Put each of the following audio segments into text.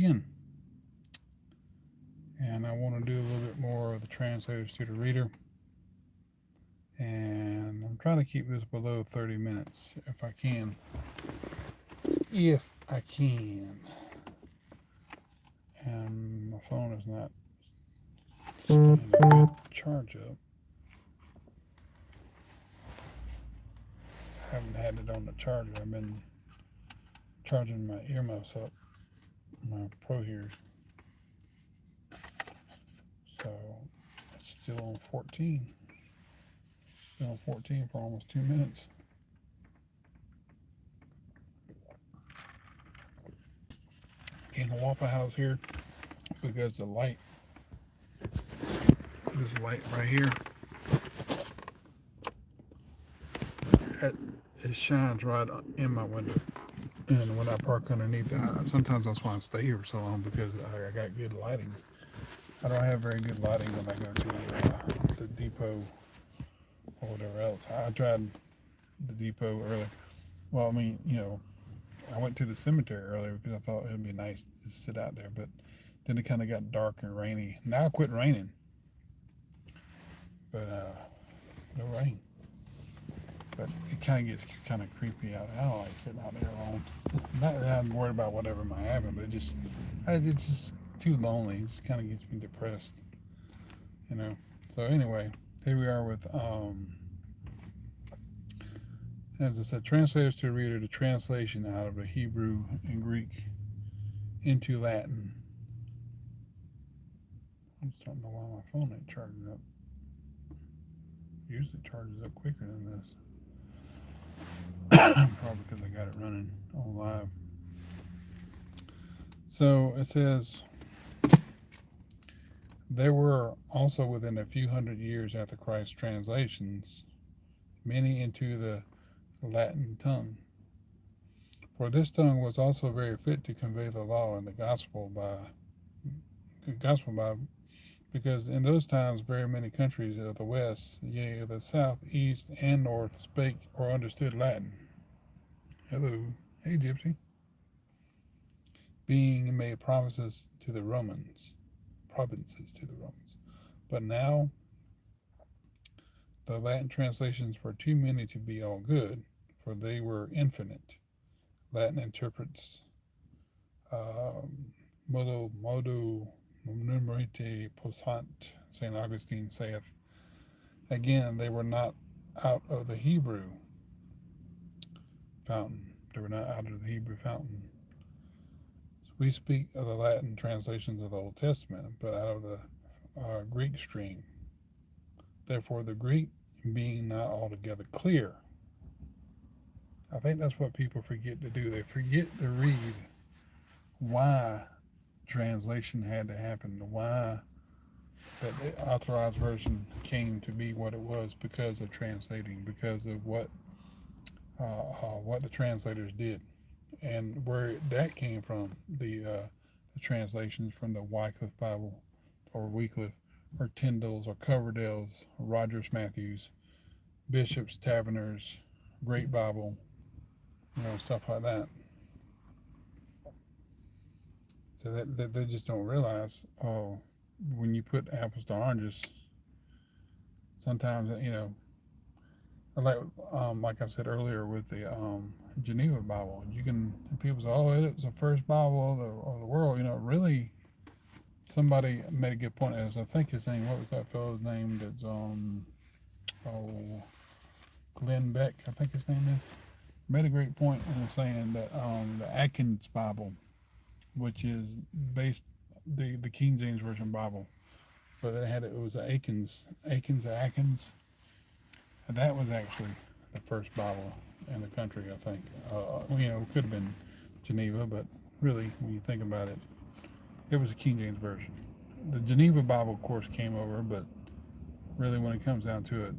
again. And I want to do a little bit more of the translators to the reader. And I'm trying to keep this below 30 minutes if I can. If I can. And my phone is not staying a good charge up. I haven't had it on the charger. I've been charging my earmuffs up, my Pro Hears. So it's still on 14. Still on 14 for almost 2 minutes. Getting a Waffle House here because the light, this light right here, it shines right in my window. And when I park underneath it, sometimes that's why I stay here so long, because I got good lighting. I don't have very good lighting when I go to the depot or whatever else. I tried the depot earlier. Well, I mean, I went to the cemetery earlier because I thought it would be nice to sit out there, but then it kind of got dark and rainy. Now it quit raining, but no rain. But it kind of gets kind of creepy out there. I don't like sitting out there alone. Not that I'm worried about whatever might happen, but it's just too lonely. It just kind of gets me depressed, So anyway, here we are with, as I said, translators to the reader, the translation out of the Hebrew and Greek into Latin. I just don't know why my phone ain't charging up. Usually it charges up quicker than this. Probably because I got it running on live. So it says, there were also within a few hundred years after Christ's translations many into the Latin tongue. For this tongue was also very fit to convey the law and the gospel by, because in those times very many countries of the west, yea, of the south, east, and north spake or understood Latin. Hello, hey Gypsy. Being made provinces to the Romans. But now the Latin translations were too many to be all good, for they were infinite. Latin interprets modo numerate posant, St. Augustine saith. Again, they were not out of the Hebrew fountain. They were not out of the Hebrew fountain. So we speak of the Latin translations of the Old Testament, but out of the Greek stream. Therefore, the Greek being not altogether clear. I think that's what people forget to do. They forget to read why translation had to happen, why that the authorized version came to be what it was, because of translating, because of what the translators did, and where that came from. The translations from the Wycliffe Bible, or Wycliffe, or Tyndale's, or Coverdale's, or Rogers Matthews, Bishop's, Taverners, Great Bible, stuff like that. So that they just don't realize, when you put apples to oranges, sometimes, like I said earlier with the Geneva Bible, people say, it was the first Bible of the world. Really, somebody made a good point. As I think his name, what was that fellow's name? That's Glenn Beck, I think his name is, made a great point in saying that the Atkins Bible, which is based the King James Version Bible, but it was Atkins, and that was actually the first Bible in the country, I think. It could have been Geneva, but really, when you think about it, it was the King James Version. The Geneva Bible, of course, came over, but really, when it comes down to it,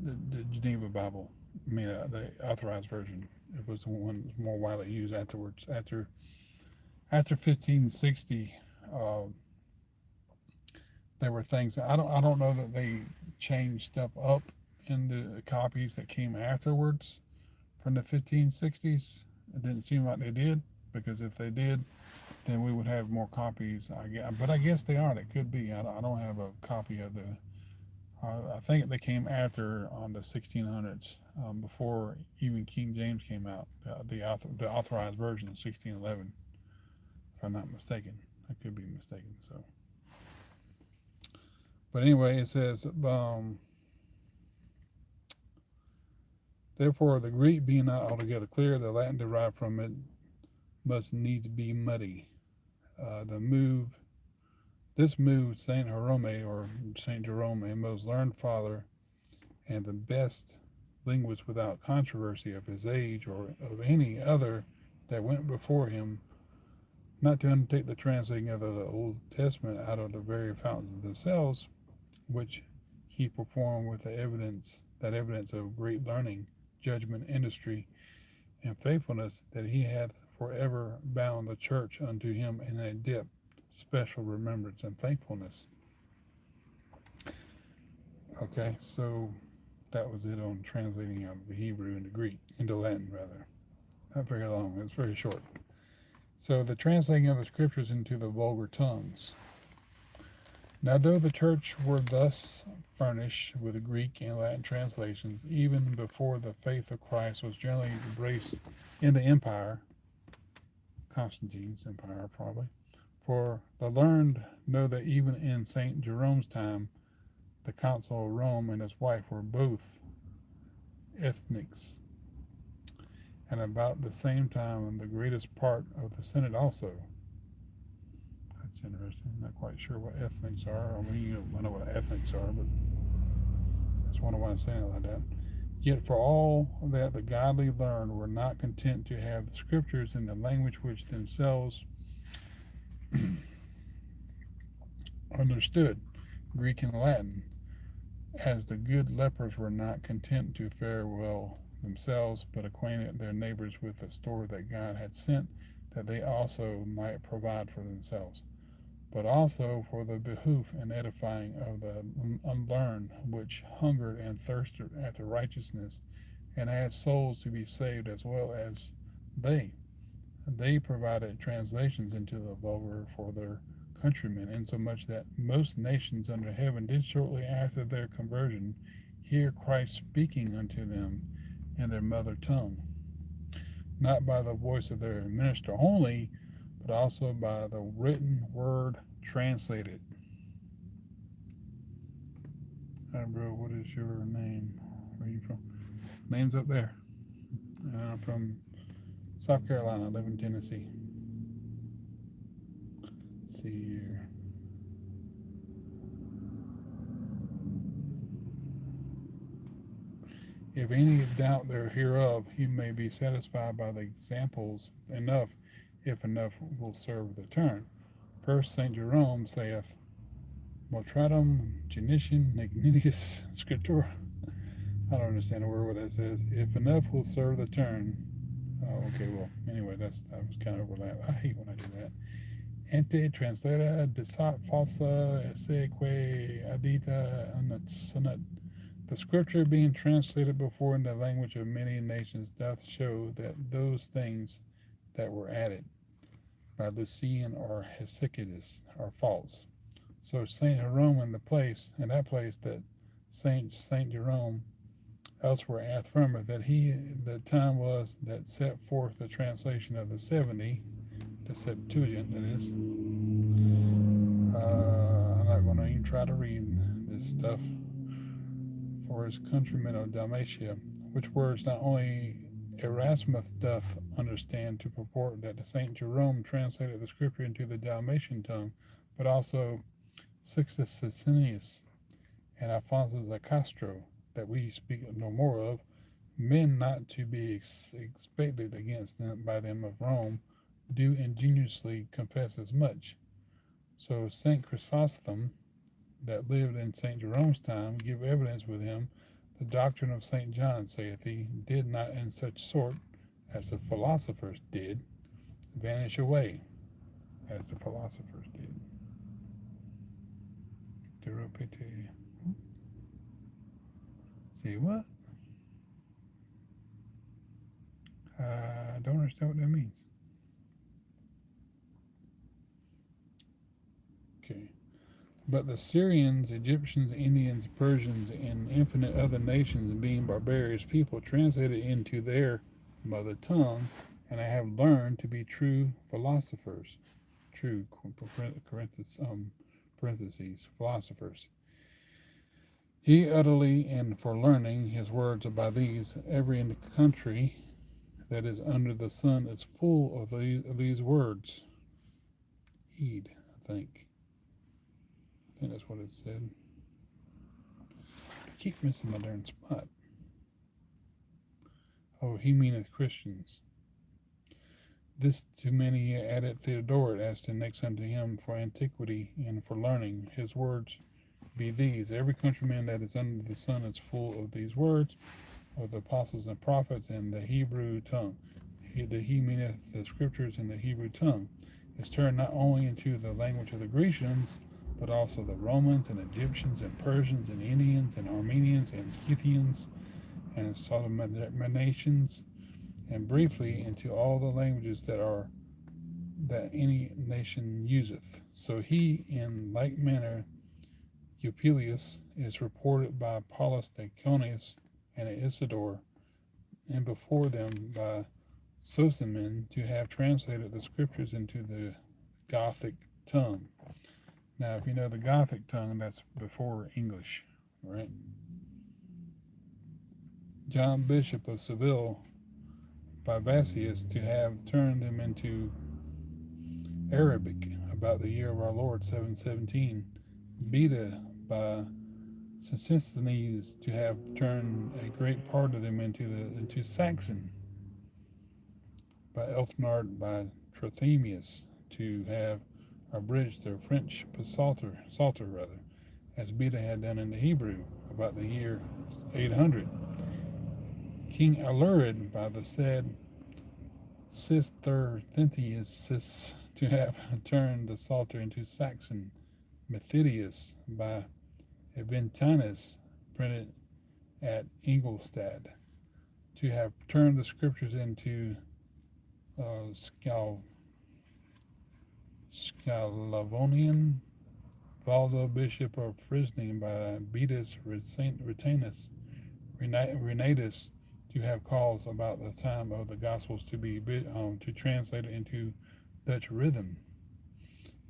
the Geneva Bible, the Authorized Version, it was the one that was more widely used afterwards. After 1560, there were things. I don't know that they changed stuff up in the copies that came afterwards from the 1560s. It didn't seem like they did, because if they did, then we would have more copies. But I guess they are. It could be. I don't have a copy of the. I think they came after on the 1600s, before even King James came out. The authorized version of 1611, if I'm not mistaken. I could be mistaken. So, but anyway, it says, therefore, the Greek being not altogether clear, the Latin derived from it must needs be muddy. This moved Saint Jerome, or Saint Jerome, a most learned father and the best linguist without controversy of his age or of any other that went before him, not to undertake the translating of the Old Testament out of the very fountains themselves, which he performed with that evidence of great learning, judgment, industry, and faithfulness, that he hath forever bound the church unto him in a dip, special remembrance and thankfulness. Okay, so that was it on translating out of the Hebrew into Greek, into Latin rather. Not very long, it's very short. So the translating of the scriptures into the vulgar tongues. Now, though the church were thus furnished with Greek and Latin translations, even before the faith of Christ was generally embraced in the empire, Constantine's empire probably, for the learned know that even in St. Jerome's time, the Council of Rome and his wife were both ethnics, and about the same time the greatest part of the Senate also. That's interesting. I'm not quite sure what ethnics are. I mean, I know what ethnics are, but that's wonder why I'm saying it like that. Yet for all that the godly learned were not content to have the scriptures in the language which themselves understood, Greek and Latin, as the good lepers were not content to fare well themselves, but acquainted their neighbors with the store that God had sent, that they also might provide for themselves, but also for the behoof and edifying of the unlearned, which hungered and thirsted after righteousness, and had souls to be saved as well as they. They provided translations into the vulgar for their countrymen, insomuch that most nations under heaven did shortly after their conversion hear Christ speaking unto them in their mother tongue, not by the voice of their minister only, but also by the written word translated. Hi, bro, what is your name? Where are you from? Name's up there. I'm from South Carolina. I live in Tennessee. Let's see here. If any doubt there hereof, he may be satisfied by the examples enough, if enough will serve the turn. First, St. Jerome saith, Motratum genitium ignitius scriptura. I don't understand a word what that says. If enough will serve the turn. Okay, well, anyway, that was kind of overlap. I hate when I do that. Ente translata desat falsa esse que adita sonat. The scripture being translated before in the language of many nations doth show that those things that were added by Lucian or Hesychidus are false. So Saint Jerome in that place that Saint Jerome elsewhere affirmeth that the time was that set forth the translation of the 70, the Septuagint that is. I'm not going to even try to read this stuff. For his countrymen of Dalmatia, which words not only Erasmus doth understand to purport that Saint Jerome translated the scripture into the Dalmatian tongue, but also Sixtus Sicinius and Alphonsus of Castro, that we speak no more of, men not to be expected against them by them of Rome, do ingenuously confess as much. So Saint Chrysostom, that lived in St. Jerome's time, give evidence with him. The doctrine of St. John, saith he, did not in such sort, as the philosophers did, vanish away, as the philosophers did. See what? I don't understand what that means. Okay. But the Syrians, Egyptians, Indians, Persians, and infinite other nations, being barbarous people, translated into their mother tongue, and I have learned to be true philosophers. True, parentheses, philosophers. He utterly and for learning his words by these, every country that is under the sun is full of these words. Heed, I think. I think that's what it said. I keep missing my darn spot. Oh, he meaneth Christians. This to many added Theodoret as to next unto him for antiquity and for learning. His words be these: every countryman that is under the sun is full of these words, of the apostles and prophets in the Hebrew tongue. He meaneth the scriptures in the Hebrew tongue. Is turned not only into the language of the Grecians, but also the Romans and Egyptians and Persians and Indians and Armenians and Scythians and Sodomanations, and briefly into all the languages that any nation useth. So he, in like manner, Eupelius, is reported by Paulus Deaconius and Isidore, and before them by Sozomen, to have translated the scriptures into the Gothic tongue. Now, if you know the Gothic tongue, that's before English, right? John Bishop of Seville by Vasius to have turned them into Arabic about the year of our Lord 717. Beta by Sosthenes to have turned a great part of them into Saxon. By Elfnard by Trothemius to have abridged their French Psalter rather, as Beta had done in the Hebrew about the year 800. King Alurid by the said Cistherthentheus to have turned the Psalter into Saxon. Methidius by Aventinus, printed at Ingolstadt, to have turned the scriptures into Scalavonian. Valdo, Bishop of Frisning by Beatus Renatus, to have calls about the time of the Gospels to be to translate it into Dutch rhythm.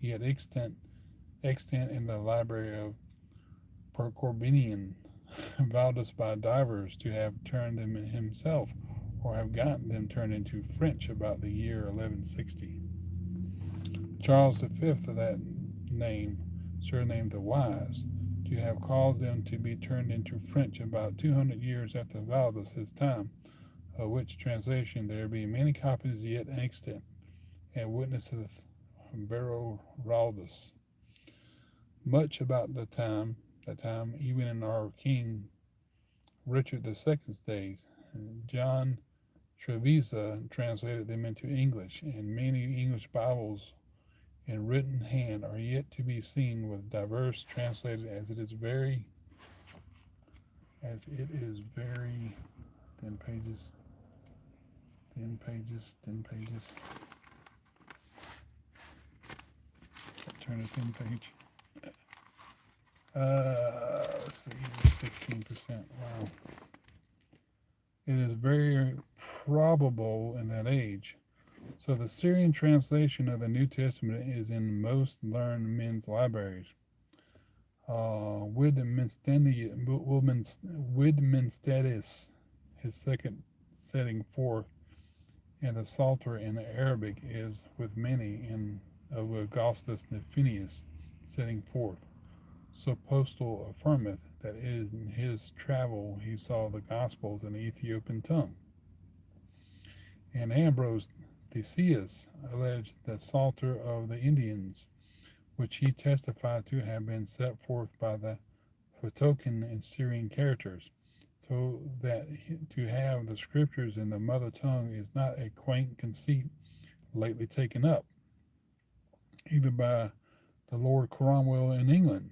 Yet extant in the library of Percorbinian, Valdus by divers to have turned them himself, or have gotten them turned into French about the year 1160. Charles V of that name, surnamed the Wise, to have caused them to be turned into French about 200 years after Valdus his time, of which translation there be many copies yet extant, and witnesseth Beroraldus. Much about that time, even in our King Richard II's days, John Trevisa translated them into English, and many English Bibles in written hand are yet to be seen with diverse translated as it is very 10 pages. Turn to 10 page. Let's see, 16%. Wow. It is very probable in that age. So the Syrian translation of the New Testament is in most learned men's libraries. Widmanstadis, his second setting forth, and the Psalter in Arabic is with many in of Augustus Nefinius setting forth. So Postal affirmeth that in his travel he saw the Gospels in the Ethiopian tongue. And Ambrose Theseus alleged the Psalter of the Indians, which he testified to have been set forth by the Photocan and Syrian characters, so that to have the scriptures in the mother tongue is not a quaint conceit lately taken up, either by the Lord Cromwell in England,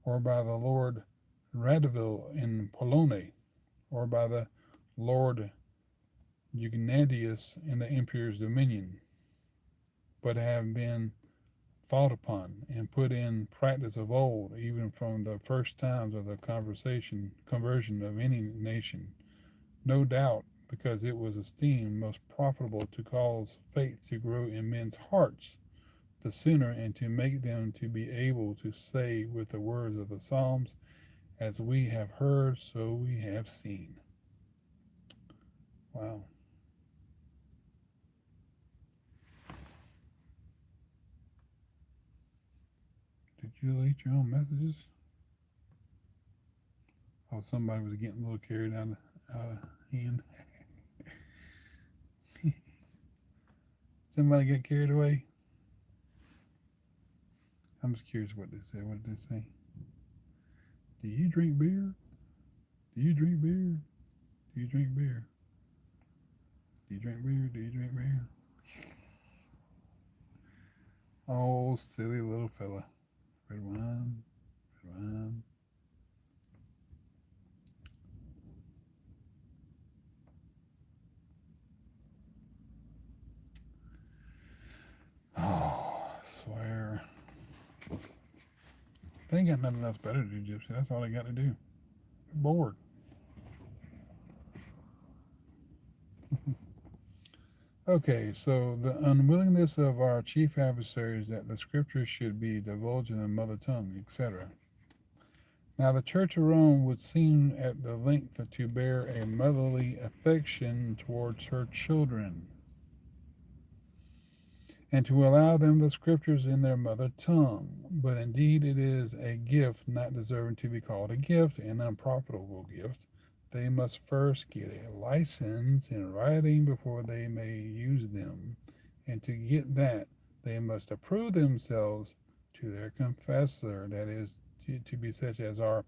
or by the Lord Radiville in Polone, or by the Lord Eugnadeus in the Emperor's dominion, but have been thought upon and put in practice of old, even from the first times of the conversion of any nation. No doubt, because it was esteemed most profitable to cause faith to grow in men's hearts the sooner, and to make them to be able to say with the words of the Psalms, as we have heard, so we have seen. Wow. Did you delete your own messages? Oh, somebody was getting a little carried out of hand. Somebody got carried away. I'm just curious what they said. What did they say? Do you drink beer? Do you drink beer? Do you drink beer? Do you drink beer? Do you drink beer? Oh, silly little fella. Red wine. Red wine. Oh, I swear. They ain't got nothing else better to do, Gypsy. That's all they got to do. They're bored. Okay, so the unwillingness of our chief adversaries that the scriptures should be divulged in the mother tongue, etc. Now the Church of Rome would seem at the length to bear a motherly affection towards her children, and to allow them the scriptures in their mother tongue. But indeed it is a gift not deserving to be called a gift, an unprofitable gift. They must first get a license in writing before they may use them, and to get that they must approve themselves to their confessor, that is, to be such as are,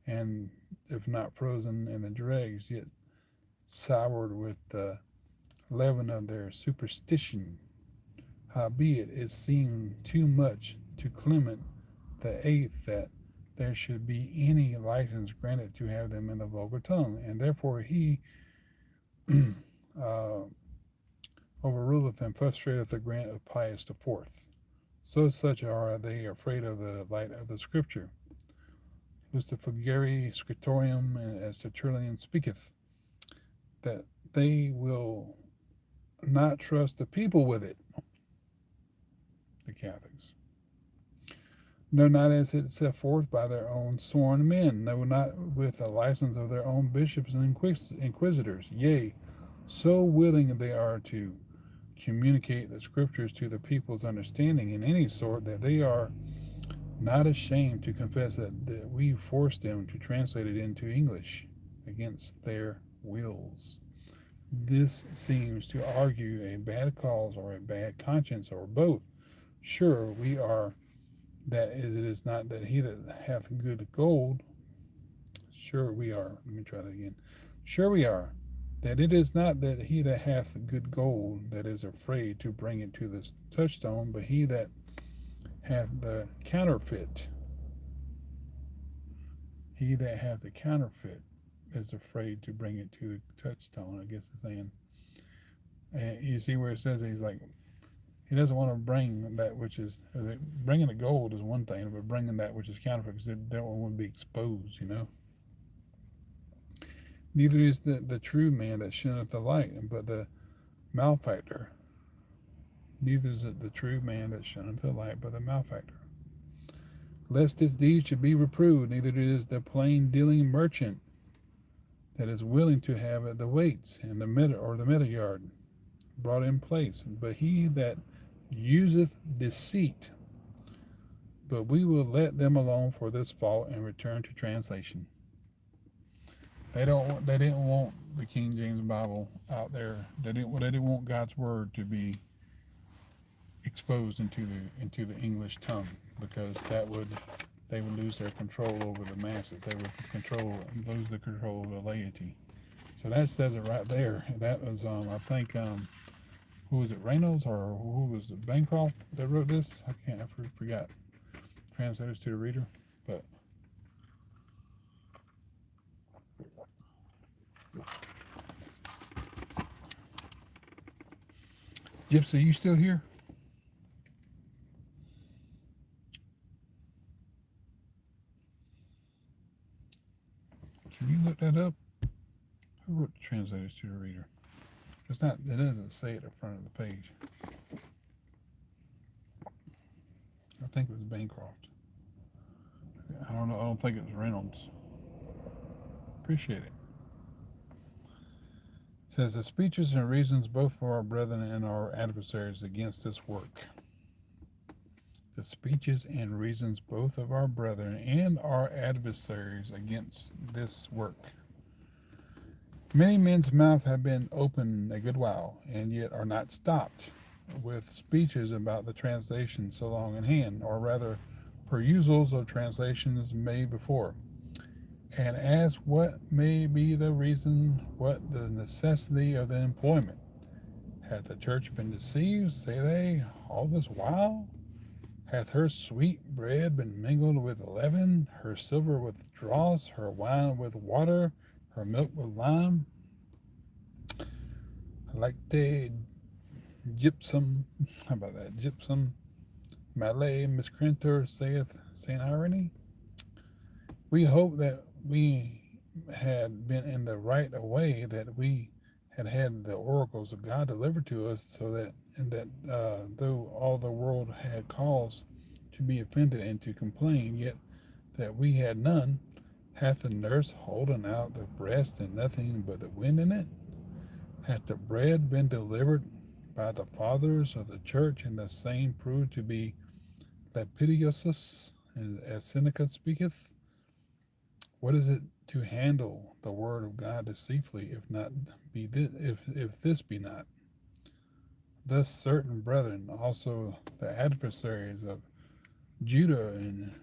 and if not frozen in the dregs, yet soured with the leaven of their superstition. Howbeit it seemed too much to Clement the Eighth that there should be any license granted to have them in the vulgar tongue, and therefore he overruleth and frustrateth the grant of Pius the Fourth. So such are they afraid of the light of the Scripture. Lucifugere scriptorium, as Tertullian speaketh, that they will not trust the people with it, the Catholics. No, not as it set forth by their own sworn men, no, not with the license of their own bishops and inquisitors. Yea, so willing they are to communicate the scriptures to the people's understanding in any sort, that they are not ashamed to confess that we forced them to translate it into English against their wills. This seems to argue a bad cause or a bad conscience, or both. Sure, we are that it is not that he that hath good gold. Sure we are. Let me try that again. Sure we are that it is not that he that hath good gold that is afraid to bring it to the touchstone, but he that hath the counterfeit. He that hath the counterfeit is afraid to bring it to the touchstone, I guess it's saying. And you see where it says he's like, he doesn't want to bring that which is, bringing the gold is one thing, but bringing that which is counterfeit, because they don't want to be exposed, you know. Neither is the true man that shunneth the light, but the malefactor. Neither is it the true man that shunneth the light, but the malefactor. Lest his deeds should be reproved, neither is the plain dealing merchant that is willing to have the weights and the metal yard brought in place, but he that useth deceit. But we will let them alone for this fault and return to translation. They didn't want the King James Bible out there. They didn't want God's word to be exposed into the English tongue, because they would lose their control over the masses. They would lose the control of the laity. So that says it right there. That was I think who was it, Reynolds, or who was it, Bancroft that wrote this? I forgot. Translators to the Reader, but Gypsy, you still here? Can you look that up? Who wrote the translators to the reader? It's not. It doesn't say it at the front of the page. I think it was Bancroft. I don't know. I don't think it was Reynolds. Appreciate it. It says the speeches and reasons both for our brethren and our adversaries against this work. The speeches and reasons both of our brethren and our adversaries against this work. Many men's mouths have been open a good while, and yet are not stopped, with speeches about the translation so long in hand, or rather, perusals of translations made before. And as what may be the reason, what the necessity of the employment? Hath the church been deceived, say they, all this while? Hath her sweet bread been mingled with leaven, her silver with dross, her wine with water, her milk with lime? Like the gypsum, how about that? Gypsum, Malay miscreanter, saith Saint Irony. We hope that we had been in the right way, that we had had the oracles of God delivered to us, so that though all the world had cause to be offended and to complain, yet that we had none. Hath the nurse holden out the breast and nothing but the wind in it? Hath the bread been delivered by the fathers of the church, and the same proved to be lapidiosus, as Seneca speaketh? What is it to handle the word of God deceitfully, if not be this, if this be not? Thus certain brethren, also the adversaries of Judah and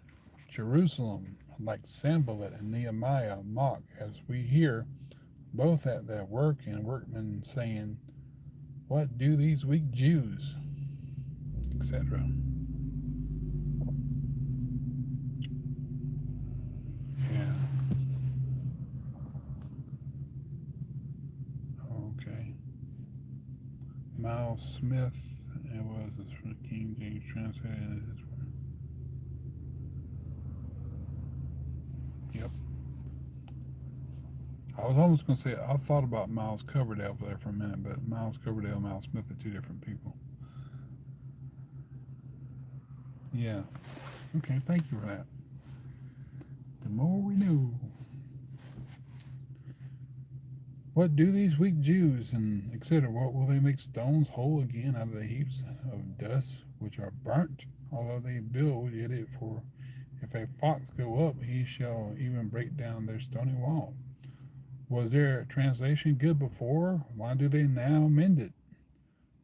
Jerusalem, like Sanballat and Nehemiah, mock, as we hear, both at their work and workmen, saying, what do these weak Jews? Etc. Yeah. Okay. Miles Smith, it was this from King James translated. Yep. I was almost going to say, I thought about Miles Coverdale there for a minute, but Miles Coverdale and Miles Smith are two different people. Yeah. Okay, thank you for that. The more we know. What do these weak Jews, and etc.? What will they make stones whole again out of the heaps of dust which are burnt? Although they build, yet it for if a fox go up, he shall even break down their stony wall. Was their translation good before? Why do they now mend it?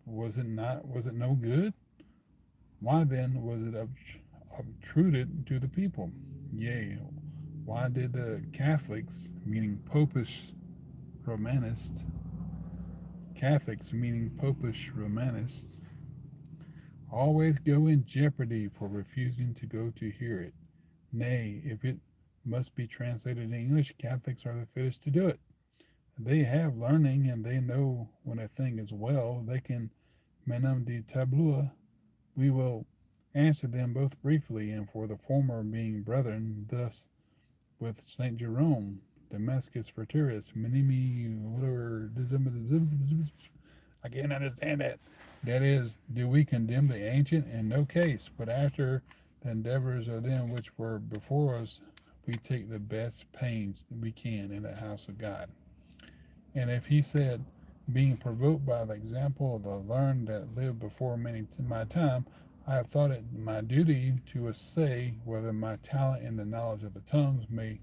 Was it no good? Why then was it obtruded to the people? Yea, why did the Catholics, meaning Popish Romanists, always go in jeopardy for refusing to go to hear it? Nay, if it must be translated in English, Catholics are the fittest to do it. They have learning, and they know when a thing is well. They can menum de tableau. We will answer them both briefly, and for the former being brethren, thus with Saint Jerome, Damascus Frateris, minimi, whatever, I can't understand that. That is, do we condemn the ancient? In no case, but after the endeavors of them which were before us, we take the best pains we can in the house of God. And if he said, being provoked by the example of the learned that lived before my time, I have thought it my duty to essay whether my talent in the knowledge of the tongues may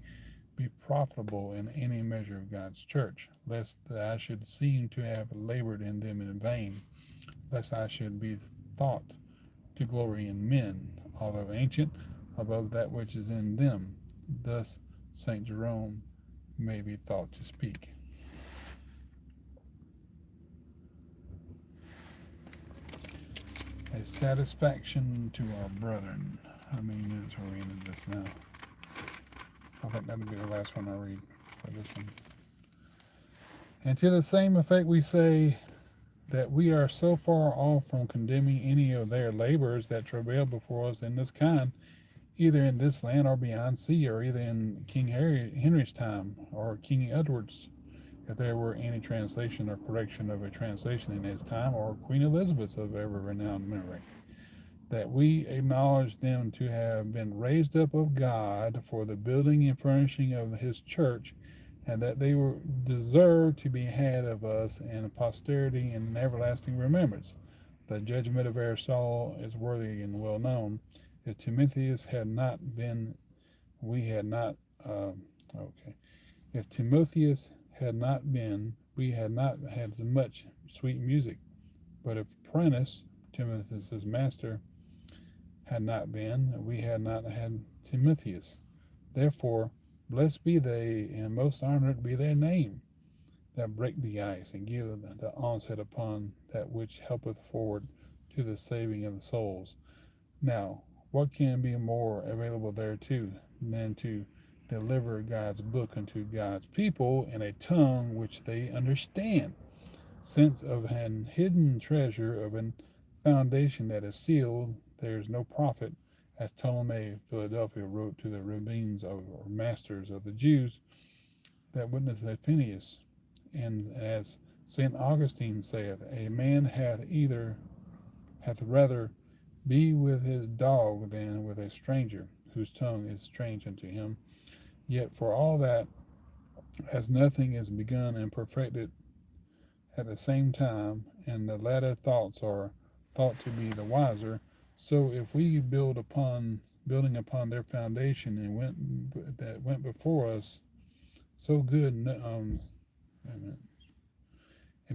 be profitable in any measure of God's church, lest that I should seem to have labored in them in vain, lest I should be thought to glory in men, although ancient, above that which is in them. Thus Saint Jerome may be thought to speak. A satisfaction to our brethren. How many minutes are we into this now? I think that'll be the last one I read for this one. And to the same effect we say that we are so far off from condemning any of their labors that travail before us in this kind, either in this land or beyond sea, or either in Henry's time or King Edward's, if there were any translation or correction of a translation in his time, or Queen Elizabeth's of ever renowned memory, that we acknowledge them to have been raised up of God for the building and furnishing of his church, and that they were deserve to be had of us and posterity in everlasting remembrance. The judgment of Aristotle is worthy and well known. If Timotheus had not been, we had not. Okay. If Timotheus had not been, we had not had so much sweet music. But if Prentice, Timotheus's master, had not been, we had not had Timotheus. Therefore, blessed be they, and most honored be their name, that break the ice, and give the onset upon that which helpeth forward to the saving of the souls. Now, what can be more available thereto than to deliver God's book unto God's people in a tongue which they understand, since of an hidden treasure of an foundation that is sealed, there is no profit, as Ptolemy of Philadelphia wrote to the rabbins or masters of the Jews that witnessed Phineas, and as St. Augustine saith, a man hath rather be with his dog than with a stranger, whose tongue is strange unto him. Yet for all that, as nothing is begun and perfected at the same time, and the latter thoughts are thought to be the wiser, so if we building upon their foundation that went before us, so good, and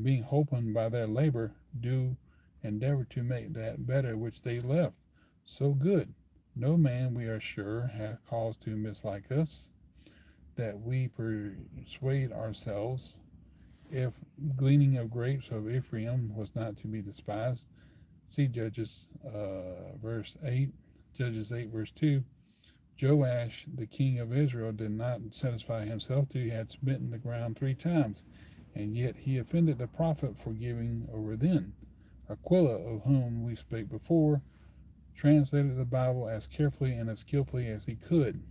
being holpen by their labor, do endeavor to make that better which they left, so good. No man, we are sure, hath cause to mislike us, that we persuade ourselves, if gleaning of grapes of Ephraim was not to be despised. See verse 8, Judges 8, verse 2. Joash, the king of Israel, did not satisfy himself till he had smitten the ground 3 times, and yet he offended the prophet for giving over then. Aquila, of whom we spake before, translated the Bible as carefully and as skillfully as he could.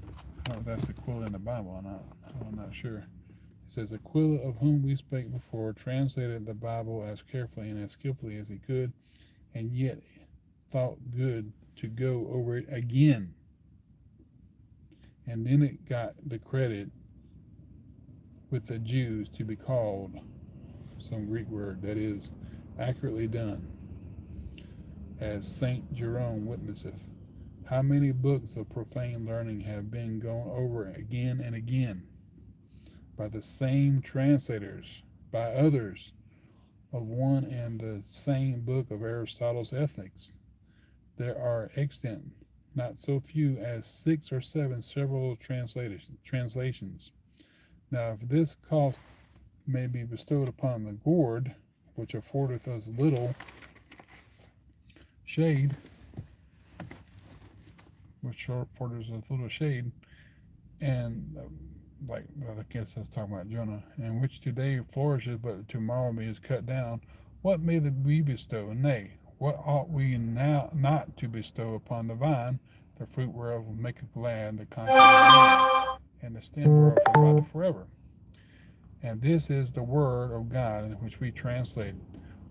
I don't know if that's Aquila in the Bible or not. I'm not sure. It says, Aquila, of whom we spake before, translated the Bible as carefully and as skillfully as he could, and yet thought good to go over it again. And then it got the credit with the Jews to be called some Greek word that is accurately done, as Saint Jerome witnesseth. How many books of profane learning have been gone over again and again by the same translators, by others, of one and the same book of Aristotle's Ethics? There are extant not so few as 6 or 7 several translations. Now, if this cost may be bestowed upon the gourd, which affordeth us little shade, and like I guess that's talking about Jonah, and which today flourishes, but tomorrow is cut down, what may we bestow? Nay, what ought we now not to bestow upon the vine, the fruit whereof maketh glad the conscience of man, and the stem whereof abideth forever? And this is the word of God, in which we translate,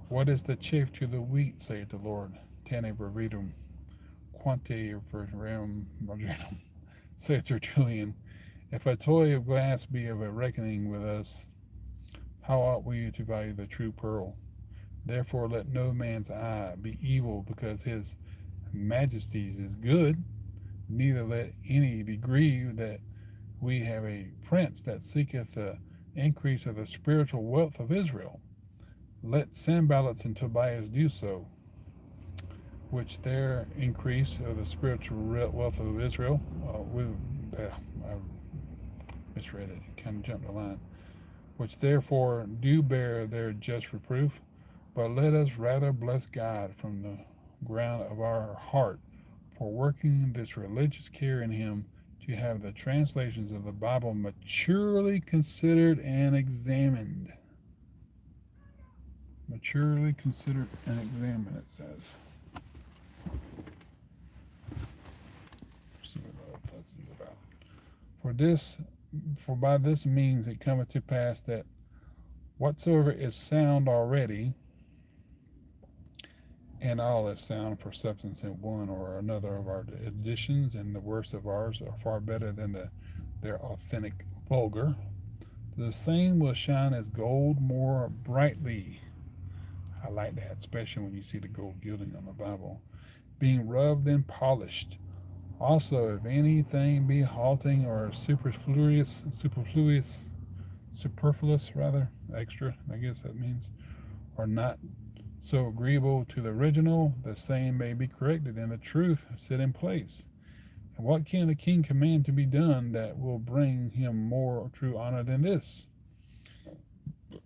what is the chaff to the wheat, saith the Lord? Tane vervitum, quante verum marginum, saith Tertullian. If a toy of glass be of a reckoning with us, how ought we to value the true pearl? Therefore let no man's eye be evil because his majesty is good, neither let any be grieved that we have a prince that seeketh the increase of the spiritual wealth of Israel. Let Sanballat and Tobias do so, which their increase of the spiritual wealth of Israel, I misread it, kind of jumped the line, which therefore do bear their just reproof. But let us rather bless God from the ground of our heart for working this religious care in him, to have the translations of the Bible maturely considered and examined. Maturely considered and examined, it says. For by this means it cometh to pass that whatsoever is sound already, and all is sound for substance in one or another of our editions, and the worst of ours are far better than their authentic vulgar, the same will shine as gold more brightly. I like that, especially when you see the gold gilding on the Bible, being rubbed and polished. Also, if anything be halting or superfluous rather, extra, I guess that means, or not so agreeable to the original, the same may be corrected, and the truth set in place. And what can the king command to be done that will bring him more true honor than this?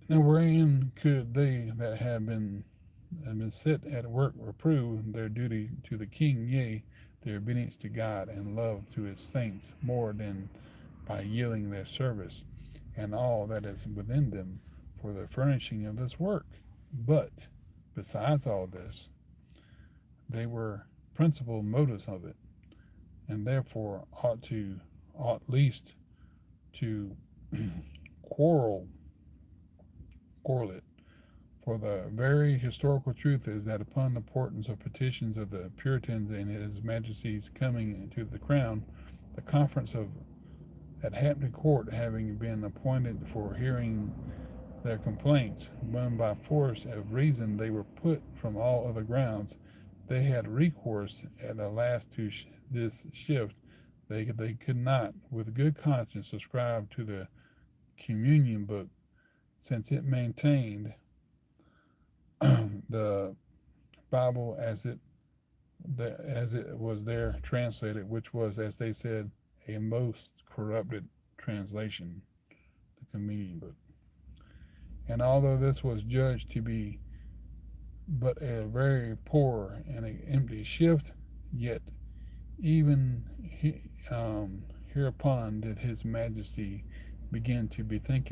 And wherein could they that have been set at work reprove their duty to the king, yea, their obedience to God and love to his saints, more than by yielding their service and all that is within them for the furnishing of this work? But besides all this, they were principal motives of it, and therefore ought least to quarrel it. For the very historical truth is that upon the importance of petitions of the Puritans and His Majesty's coming to the crown, the conference at Hampton Court having been appointed for hearing their complaints, when by force of reason they were put from all other grounds, they had recourse at the last to this shift. They could not, with good conscience, subscribe to the communion book, since it maintained the Bible as it was there translated, which was, as they said, a most corrupted translation, the communion book. And although this was judged to be but a very poor and an empty shift, yet even hereupon did His Majesty begin to bethink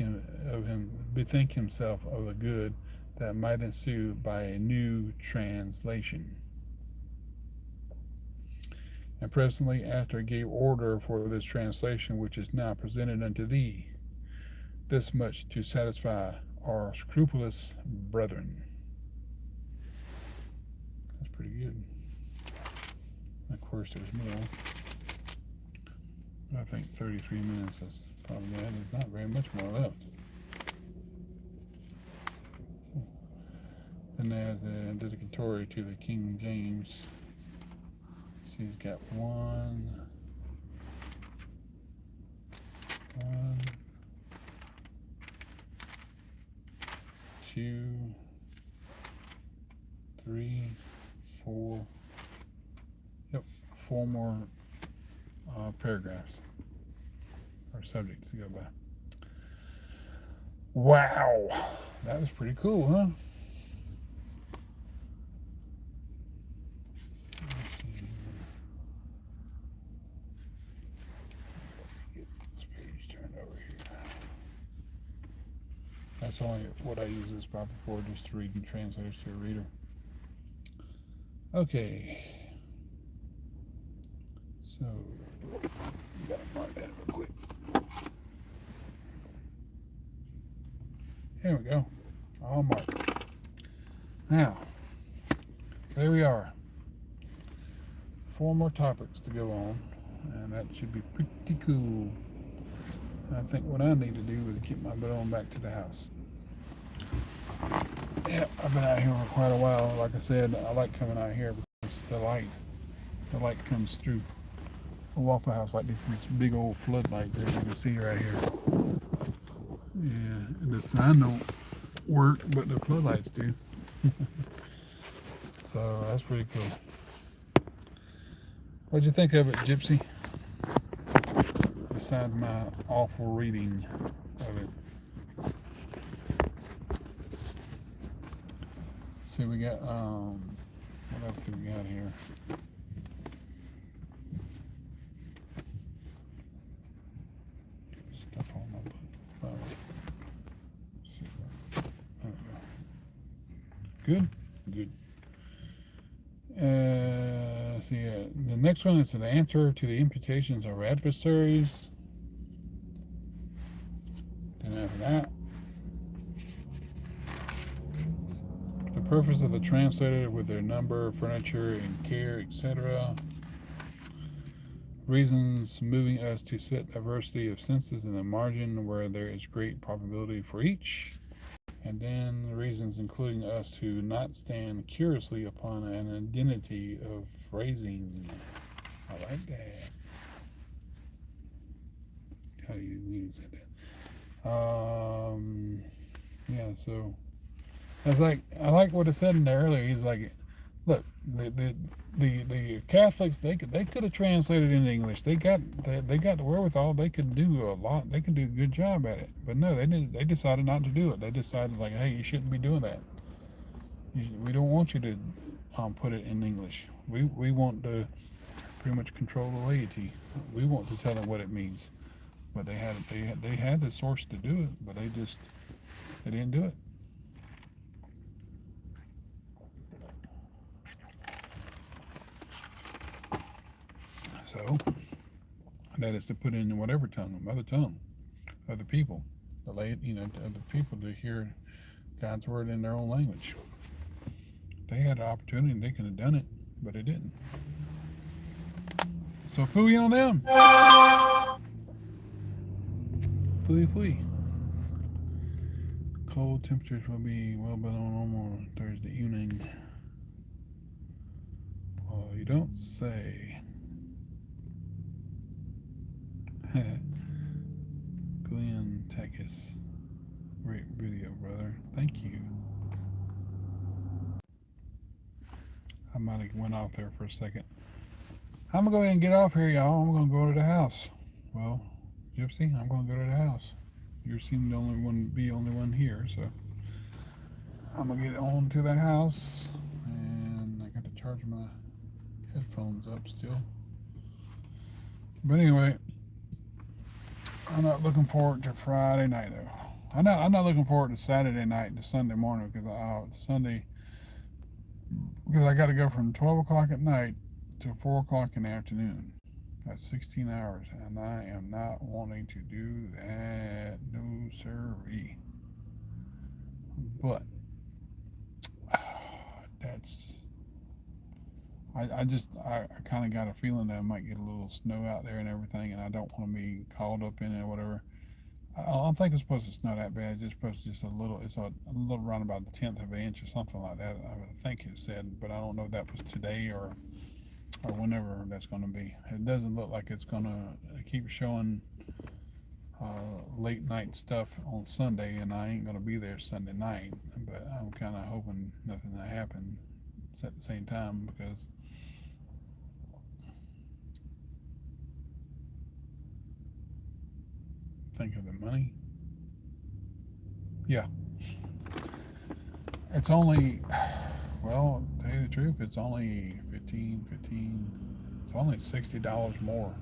himself of the good that might ensue by a new translation. And presently after gave order for this translation, which is now presented unto thee, this much to satisfy our scrupulous brethren. That's pretty good. Of course, there's more. But I think 33 minutes is probably that. There's not very much more left. Then there's the dedicatory to the King James. So he's got one, 2, 3, 4. Yep, 4 more paragraphs or subjects to go by. Wow, that was pretty cool, huh? That's only what I use this Bible for, just to read and translators to a reader. Okay. So, gotta mark that real quick. There we go. All marked. Now, there we are. 4 more topics to go on, and that should be pretty cool. I think what I need to do is get my butt on back to the house. Yeah, I've been out here for quite a while. Like I said, I like coming out here because the light comes through a Waffle House like this big old floodlight that you can see right here. Yeah, and the sign don't work, but the floodlights do. So that's pretty cool. What'd you think of it, Gypsy? Besides my awful reading of it. See, we got, what else do we got here? Stuff on my book. Good? Good. See, the next one is an answer to the imputations of our adversaries. then after that, the purpose of the translator with their number, furniture, and care, etc. Reasons moving us to set diversity of senses in the margin where there is great probability for each. And then the reasons including us to not stand curiously upon an identity of phrasing. I like that. How you even said that. Yeah, so I like what it said in there earlier. He's like, look, the Catholics they could have translated into English. They got the wherewithal. They could do a lot. They could do a good job at it. But no, they didn't. They decided not to do it. They decided like, hey, you shouldn't be doing that. We don't want you to put it in English. We want to pretty much control the laity. We want to tell them what it means. But they had the source to do it, but they didn't do it. So that is to put in whatever tongue, mother tongue of the people, of the people to hear God's word in their own language. They had an opportunity, they could have done it, but they didn't. So phooey on them. Phooey. Cold temperatures will be well below normal Thursday evening. Well, you don't say. Glenn Takis. Great video, brother. Thank you. I might have went off there for a second. I'm going to go ahead and get off here, y'all. I'm going to go to the house. Well, Gypsy, I'm going to go to the house. You seem the only one here, so I'm going to get on to the house. And I got to charge my headphones up still. But anyway, I'm not looking forward to Friday night though. I'm not looking forward to Saturday night and Sunday morning because I got to go from 12 o'clock at night to 4 o'clock in the afternoon. That's 16 hours, and I am not wanting to do that. No sirree. But I kind of got a feeling that I might get a little snow out there and everything, and I don't want to be called up in it or whatever. I don't think it's supposed to snow that bad. It's just supposed to just a little. It's a little around about the 10th of an inch or something like that. I think it said, but I don't know if that was today or whenever that's going to be. It doesn't look like it's going to keep showing late night stuff on Sunday, and I ain't going to be there Sunday night. But I'm kind of hoping nothing will happen at the same time because. Think of the money. Yeah. It's only, well, to tell you the truth, it's only 15, it's only $60 more,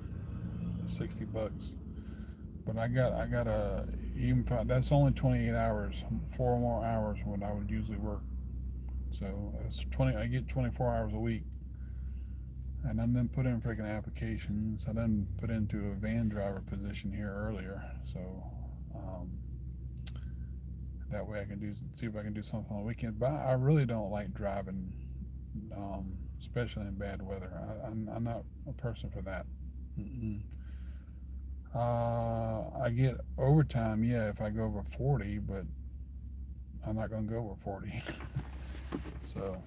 $60. But I got that's only 28 hours, 4 more hours what I would usually work. So it's I get 24 hours a week. And I done put in freaking applications. I done put into a van driver position here earlier. So that way I can see if I can do something on the weekend. But I really don't like driving, especially in bad weather. I'm not a person for that. I get overtime, yeah, if I go over 40, but I'm not going to go over 40. So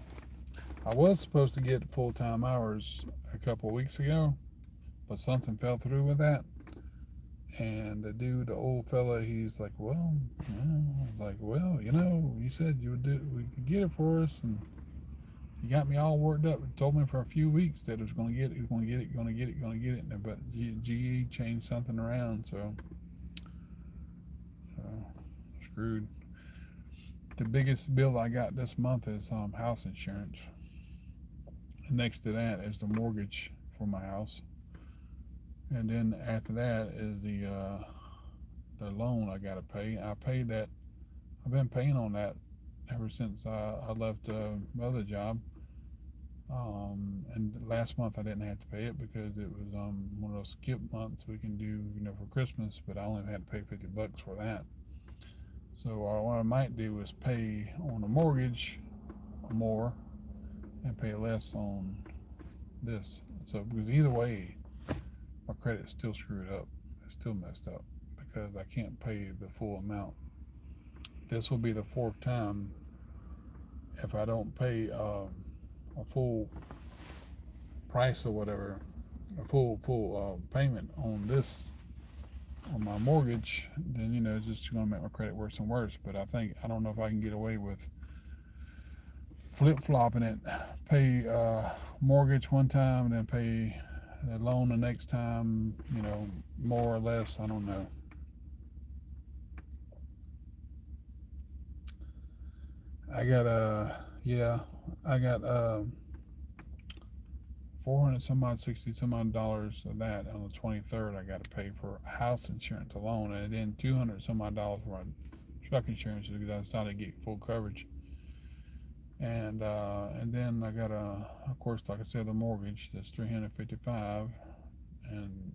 I was supposed to get full-time hours a couple of weeks ago, but something fell through with that. And the old fella, he's like, well, I was like, well, you said you we could get it for us, and he got me all worked up and told me for a few weeks that it was going to get it, but GE changed something around, so screwed. The biggest bill I got this month is house insurance. Next to that is the mortgage for my house, and then after that is the loan I got to pay. I paid that. I've been paying on that ever since I left my other job. And last month I didn't have to pay it because it was one of those skip months we can do, for Christmas. But I only had to pay $50 for that. So what I might do is pay on the mortgage more and pay less on this. So because either way, my credit's still screwed up. It's still messed up because I can't pay the full amount. This will be the fourth time if I don't pay a full price or whatever, a full payment on this on my mortgage, then it's just going to make my credit worse and worse. But I don't know if I can get away with flip flopping it, pay mortgage one time and then pay the loan the next time, more or less. I don't know. I got 400 some odd, 60 some odd dollars of that on the 23rd. I got to pay for house insurance alone, and then 200 some odd dollars for truck insurance because I decided to get full coverage. And then I got of course, like I said, the mortgage that's 355, and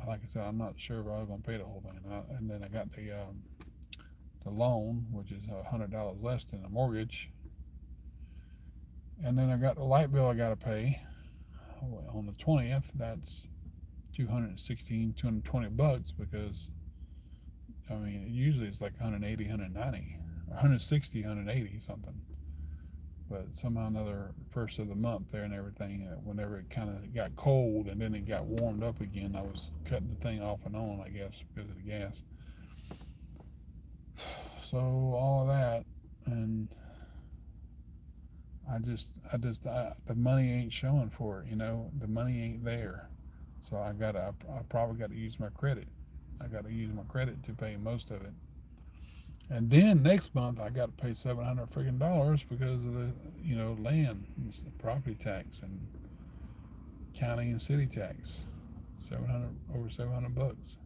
like I said, I'm not sure if I was gonna pay the whole thing. And then I got the loan, which is $100 less than the mortgage, and then I got the light bill I got to pay on the 20th. That's $220 because usually it's like 180, 190, 160, 180 something. But somehow another first of the month there and everything, whenever it kind of got cold and then it got warmed up again, I was cutting the thing off and on, I guess, because of the gas. So all of that, and the money ain't showing for it. The money ain't there. So I probably got to use my credit. I got to use my credit to pay most of it. And then next month I got to pay $700 because of the land, property tax, and county and city tax. Over $700.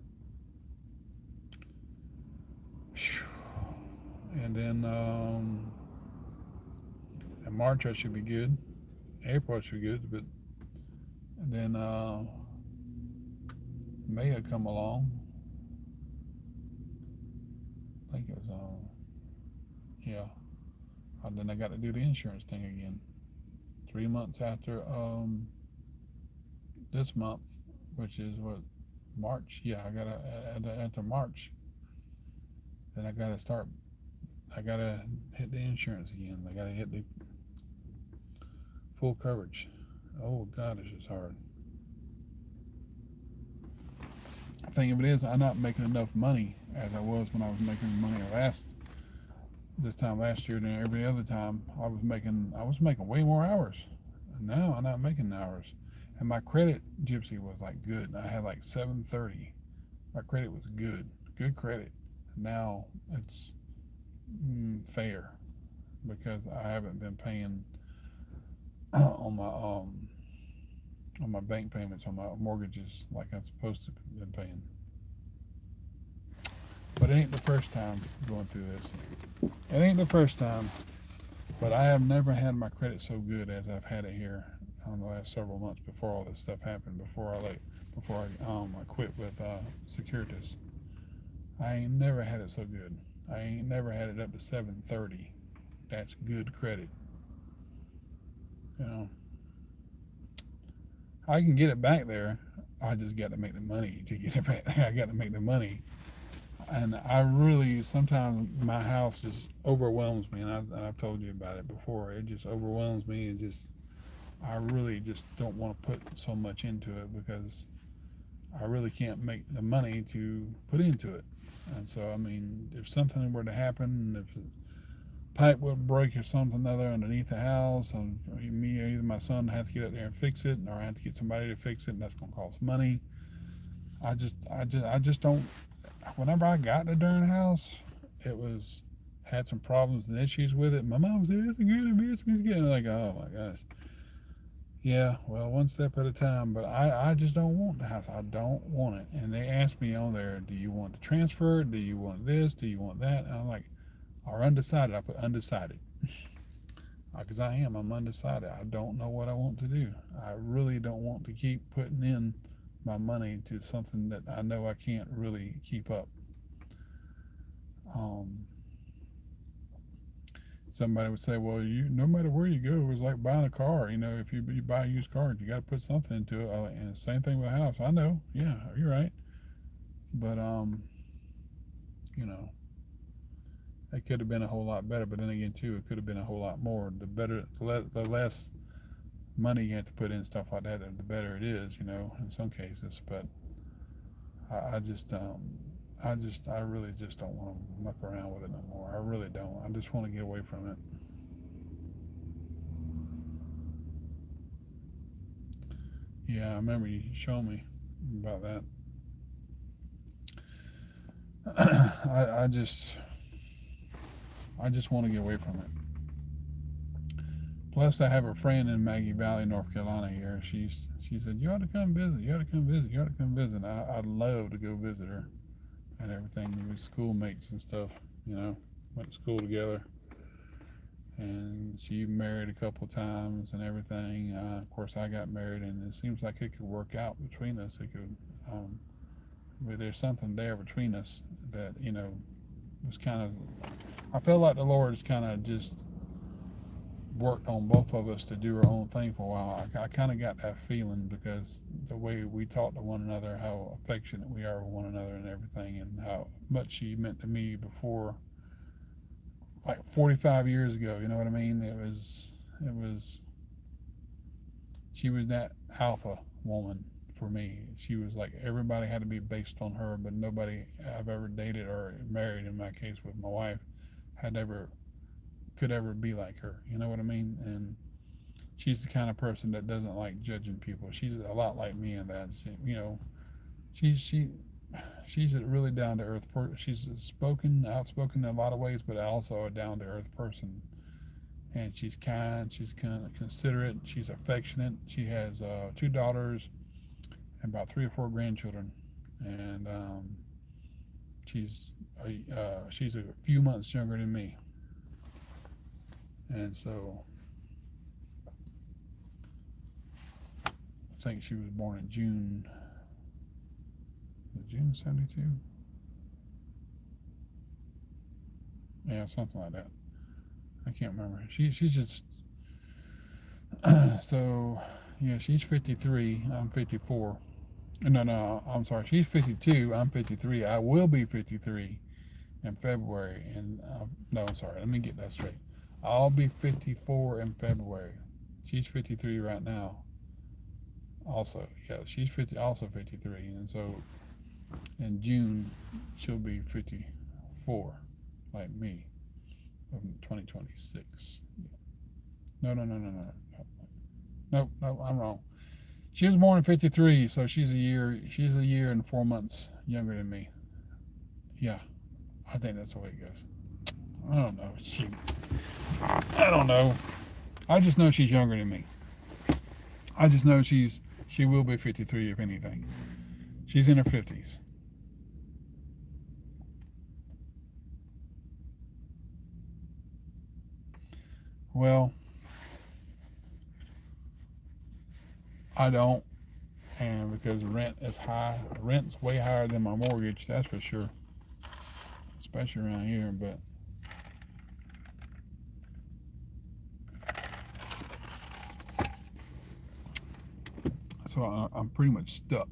And then in March I should be good. April I should be good, but then May will come along. I think it was yeah. And then I got to do the insurance thing again. 3 months after this month, which is what, March. Yeah, I gotta after March. Then I gotta hit the insurance again. I gotta hit the full coverage. Oh God, it's just hard. The thing of it is, I'm not making enough money as I was when I was making money this time last year than every other time. I was making way more hours. And now I'm not making hours. And my credit, Gypsy, was like good. I had like 730. My credit was good credit. Now it's fair because I haven't been paying on my bank payments on my mortgages like I'm supposed to have been paying. But it ain't the first time going through this. It ain't the first time, but I have never had my credit so good as I've had it here on the last several months before all this stuff happened. Before I quit with Securitas, I ain't never had it so good. I ain't never had it up to 730. That's good credit. I can get it back there. I just got to make the money to get it back. I got to make the money. And I really, sometimes my house just overwhelms me, and I've told you about it before. It just overwhelms me, and I really just don't want to put so much into it because I really can't make the money to put into it. And so, if something were to happen, if a pipe would break or something other underneath the house, and me or either my son have to get up there and fix it, or I have to get somebody to fix it, and that's going to cost money. I just don't. Whenever I got the darn house, had some problems and issues with it. My mom said, "It's a good investment." It's good. I'm like, oh my gosh. Yeah, well, one step at a time. But I just don't want the house. I don't want it. And they asked me on there, "Do you want to transfer it? Do you want this? Do you want that?" And I'm like, or undecided. I put undecided because I'm undecided. I don't know what I want to do. I really don't want to keep putting in my money to something that I know I can't really keep up. Um, Somebody would say, well, you no matter where you go, it's like buying a car. If you buy a used car, you got to put something into it. And same thing with a house. I know, yeah, you're right. But you know, it could have been a whole lot better. But then again, too, it could have been a whole lot more. The less money you have to put in stuff like that, the better it is. In some cases. But I just I really just don't want to muck around with it no more. I really don't. I just want to get away from it. Yeah, I remember you showing me about that. I just want to get away from it. Plus, I have a friend in Maggie Valley, North Carolina here. She said you ought to come visit. You ought to come visit. You ought to come visit. I'd love to go visit her and everything. We were schoolmates and stuff. Went to school together. And she married a couple times and everything. Of course, I got married, and it seems like it could work out between us. It could, but there's something there between us that was kind of. I felt like the Lord has kind of just worked on both of us to do our own thing for a while. I kind of got that feeling because the way we talk to one another, how affectionate we are with one another, and everything, and how much she meant to me before like 45 years ago. You know what I mean? It was she was that alpha woman for me. She was like everybody had to be based on her, but nobody I've ever dated or married, in my case with my wife, had ever could ever be like her. You know what I mean? And she's the kind of person that doesn't like judging people. She's a lot like me in that. She she's a really down to earth person. She's outspoken in a lot of ways, but also a down to earth person. And she's kind. She's kind of considerate. She's affectionate. She has two daughters and about three or four grandchildren, and she's a few months younger than me. And so I think she was born in June '72. Yeah, something like that. I can't remember. She's just so yeah. She's 53. I'm 54. No. I'm sorry. She's 52. I'm 53. I will be 53 in February. And no, I'm sorry. Let me get that straight. I'll be 54 in February. She's 53 right now. Also, yeah, she's 50. Also 53, and so in June she'll be 54, like me, in 2026. No, I'm wrong. She was born in 53, so she's a year and 4 months younger than me. Yeah, I think that's the way it goes. I don't know. I don't know. I just know she's younger than me. I just know she will be 53 if anything. She's in her 50s. Well, I don't, and because the rent is high, the rent's way higher than my mortgage, that's for sure, especially around here. But so I'm pretty much stuck.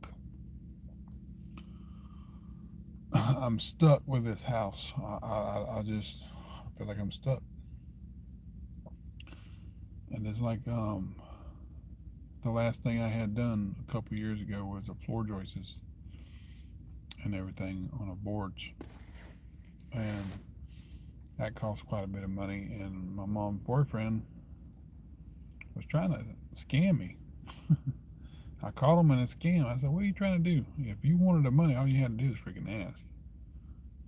I'm stuck with this house. I just feel like I'm stuck, and it's like the last thing I had done a couple years ago was the floor joists and everything on the boards, and that cost quite a bit of money. And my mom's boyfriend was trying to scam me. I caught him in a scam. I said, "What are you trying to do? If you wanted the money, all you had to do is freaking ask."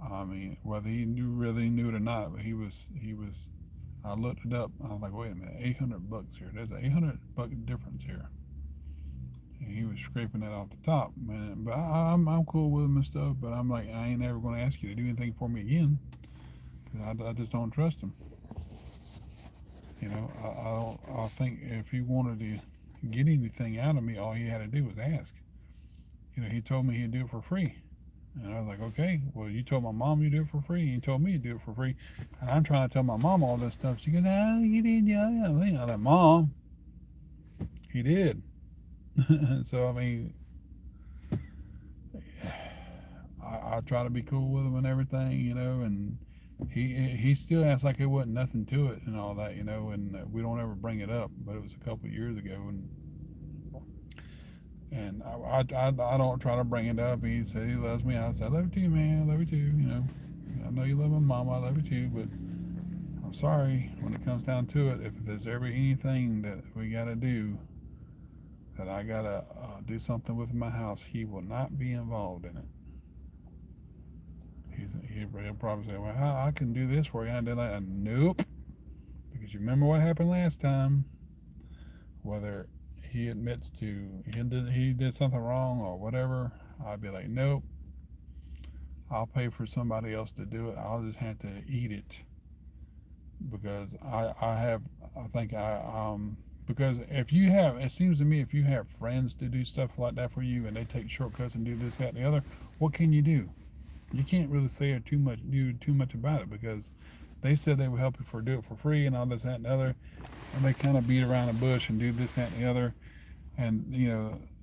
I mean, whether he really knew it or not, but he was. I looked it up. I was like, "Wait a minute, $800 here. There's an $800 difference here." And he was scraping that off the top, man. But I'm cool with him and stuff. But I'm like, I ain't ever going to ask you to do anything for me again, because I just don't trust him. I don't. I think if he wanted to get anything out of me, all he had to do was ask. He told me he'd do it for free. And I was like, okay, well, you told my mom you do it for free, and you told me you do it for free. And I'm trying to tell my mom all this stuff. She goes, oh, you did, yeah. I'm like, Mom, he did. So, I mean, I try to be cool with him and everything, and he still acts like it wasn't nothing to it and all that, and we don't ever bring it up. But it was a couple of years ago, and I don't try to bring it up. He said he loves me. I said, I love you too, man. I love you too. I know you love my mom. I love you too, but I'm sorry when it comes down to it. If there's ever anything that we got to do, that I got to do something with my house, he will not be involved in it. He'll probably say, well, I can do this for you. I did that. Nope. Because you remember what happened last time. Whether he admits to he did something wrong or whatever, I'd be like, nope. I'll pay for somebody else to do it. I'll just have to eat it. Because because if you have, it seems to me, if you have friends to do stuff like that for you and they take shortcuts and do this, that, and the other, what can you do? You can't really say or do too much about it, because they said they would help you do it for free and all this, that, and the other, and they kind of beat around the bush and do this, that, and the other, and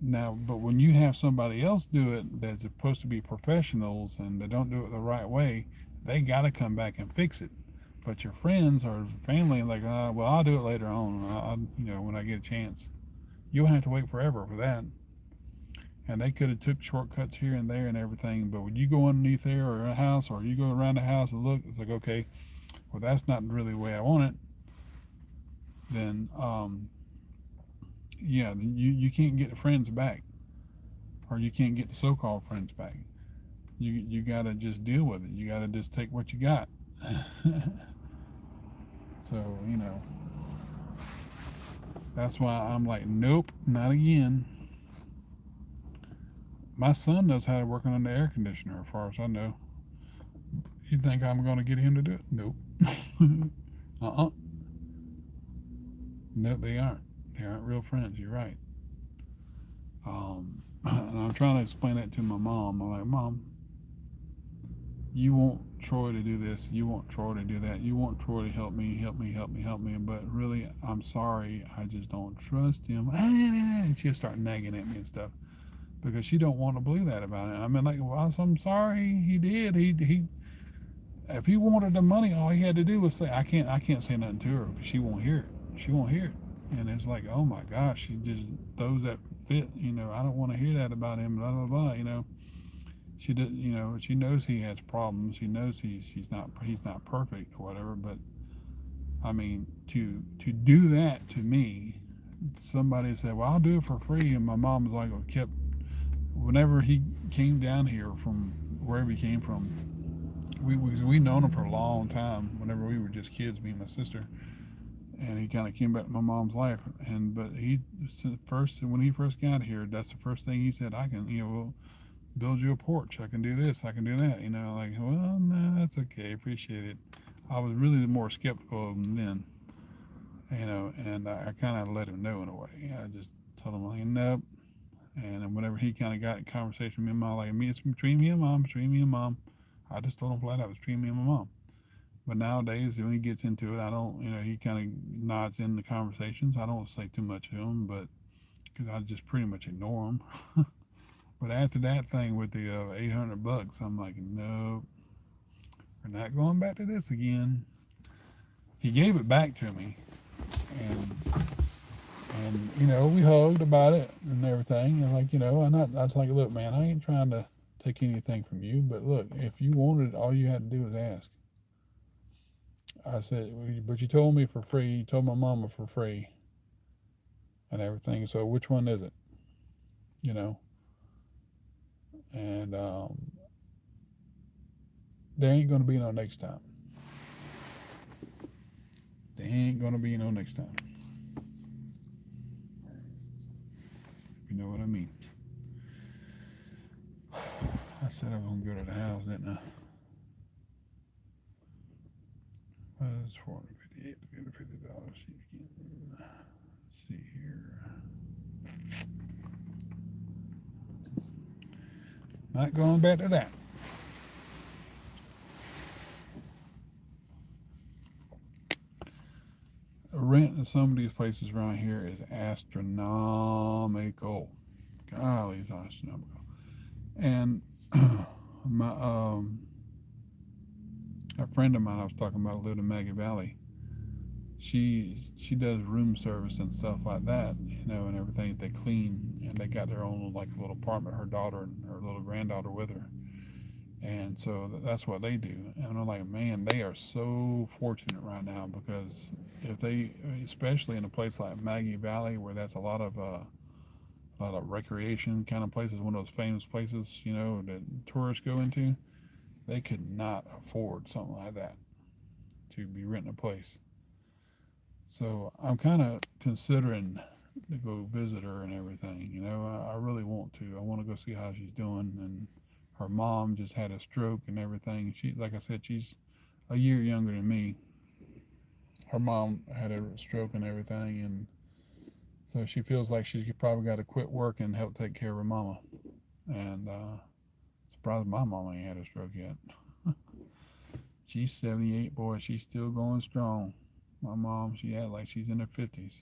now, but when you have somebody else do it that's supposed to be professionals and they don't do it the right way, they got to come back and fix it. But your friends or family like, well, I'll do it later on, when I get a chance. You'll have to wait forever for that. And they could have took shortcuts here and there and everything, but when you go underneath there or a house, or you go around the house and look, it's like, okay, well, that's not really the way I want it. Then yeah, you can't get the friends back, or you can't get the so-called friends back. You got to just deal with it. You got to just take what you got. So that's why I'm like, nope, not again. My son knows how to work on the air conditioner, as far as I know. You think I'm going to get him to do it? Nope. No, they aren't. They aren't real friends. You're right. And I'm trying to explain that to my mom. I'm like, Mom, you want Troy to do this. You want Troy to do that. You want Troy to help me. But really, I'm sorry. I just don't trust him. And she'll start nagging at me and stuff, because she don't want to believe that about it. I mean, like, well, I'm sorry. He did. He. If he wanted the money, all he had to do was say, I can't say nothing to her, because she won't hear it. She won't hear it. And it's like, oh my gosh, she just throws that fit. I don't want to hear that about him. Blah blah blah. She did. She knows he has problems. She knows he's not perfect or whatever. But I mean, to do that to me, somebody said, well, I'll do it for free, and my mom was like, kept. Whenever he came down here from wherever he came from, we known him for a long time. Whenever we were just kids, me and my sister, and he kind of came back to my mom's life. But when he first got here, that's the first thing he said. I can, we'll build you a porch. I can do this. I can do that. Like, well, no, that's okay. Appreciate it. I was really more skeptical of him then. And I kind of let him know in a way. I just told him, like, nope. And then whenever he kind of got in conversation with me and mom, like, it's between me and mom, I just told him flat out, it's between me and my mom. But nowadays, when he gets into it, I don't, he kind of nods in the conversations. I don't say too much to him, but because I just pretty much ignore him. But after that thing with the $800, I'm like, no, we're not going back to this again. He gave it back to me, and we hugged about it and everything. And like, I was like, look, man, I ain't trying to take anything from you, but look, if you wanted it, all you had to do was ask. I said, but you told me for free. You told my mama for free and everything. So which one is it? And there ain't going to be no next time. There ain't going to be no next time. You know what I mean? I said I was going to go to the house, didn't I? It's $458, $350. Let's see here. Not going back to that. rent in some of these places around here is astronomical. Golly, it's astronomical. And my a friend of mine I was talking about lived in Maggie Valley. She does room service and stuff like that, and everything. They clean, and they got their own like little apartment. Her daughter and her little granddaughter with her, and so that's what they do. And I'm like, man, they are so fortunate right now, because if they, especially in a place like Maggie Valley, where that's a lot of recreation kind of places, one of those famous places, that tourists go into, they could not afford something like that to be renting a place. So I'm kind of considering to go visit her and everything. I really want to. I want to go see how she's doing. And her mom just had a stroke and everything. She, like I said, she's a year younger than me. Her mom had a stroke and everything, and so she feels like she's probably got to quit work and help take care of her mama. And surprised my mama ain't had a stroke yet. She's 78, boy. She's still going strong. My mom, she had like she's in her 50s.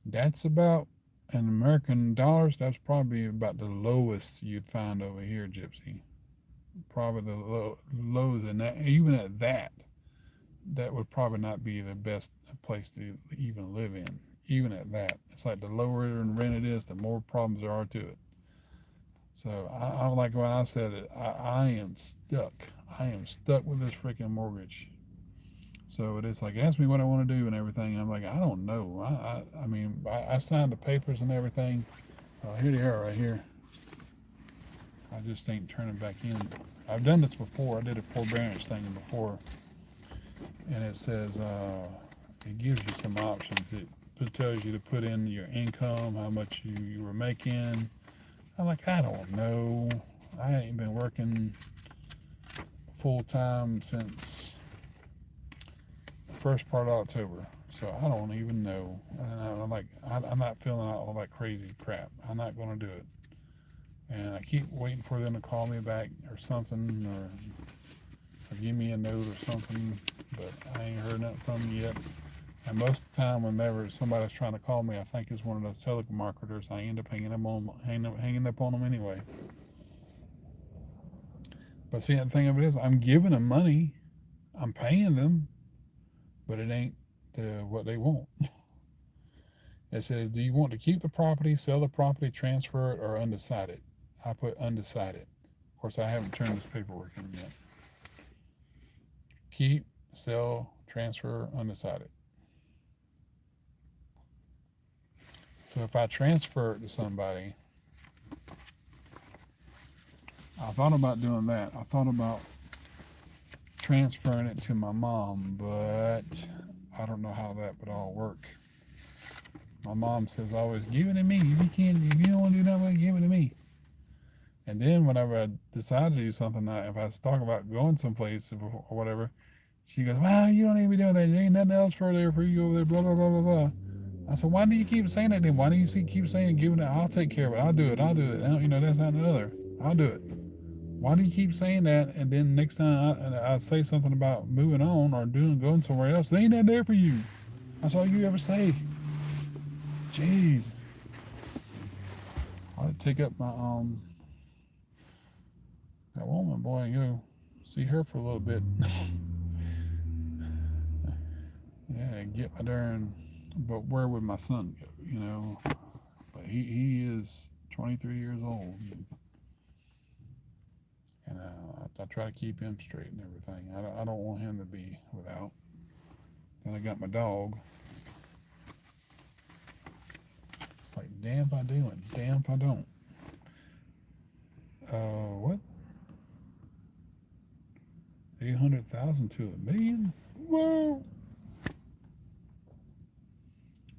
That's about, in American dollars, that's probably about the lowest you'd find over here, Gypsy. Probably the lows, and that, even at that, that would probably not be the best place to even live in. Even at that, it's like the lower in rent it is, the more problems there are to it. So I like when I said it, I am stuck. I am stuck with this freaking mortgage. So it is like, ask me what I want to do and everything. I'm like, I don't know. I mean, I signed the papers and everything. Here they are right here. I just ain't turning back in. I've done this before. I did a forbearance thing before. And it says, it gives you some options. It tells you to put in your income, how much you were making. I'm like, I don't know. I ain't been working full time since the first part of October, so I don't even know. And I'm not filling out all that crazy crap. I'm not going to do it. And I keep waiting for them to call me back or something, or give me a note or something, but I ain't heard nothing from them yet. And most of the time, whenever somebody's trying to call me, I think it's one of those telemarketers. I end up hanging up on them anyway. But see, the thing of it is, I'm giving them money, I'm paying them, but it ain't what they want. It says, do you want to keep the property, sell the property, transfer it, or undecided? I put undecided. Of course, I haven't turned this paperwork in yet. Keep, sell, transfer, undecided. So if I transfer it to somebody, I thought about doing that. I thought about transferring it to my mom, but I don't know how that would all work. My mom says always, give it to me. If you don't want to do nothing, give it to me. And then whenever I decide to do something, if I talk about going someplace or whatever, she goes, well, you don't need to be doing that. There ain't nothing else for you over there, blah, blah, blah, blah, blah. I said, why do you keep saying that then? Why do you keep saying giving it? I'll take care of it. I'll do it. That's not another. I'll do it. Why do you keep saying that? And then next time I say something about moving on or going somewhere else, there ain't that there for you. That's all you ever say. Jeez. I'll take up my that woman, boy, and go see her for a little bit. Yeah, get my darn. But where would my son go? But he is 23 years old, and I try to keep him straight and everything. I don't want him to be without. Then I got my dog. It's like, damn if I do and damn if I don't. What? 800,000 to $1 million? Whoa!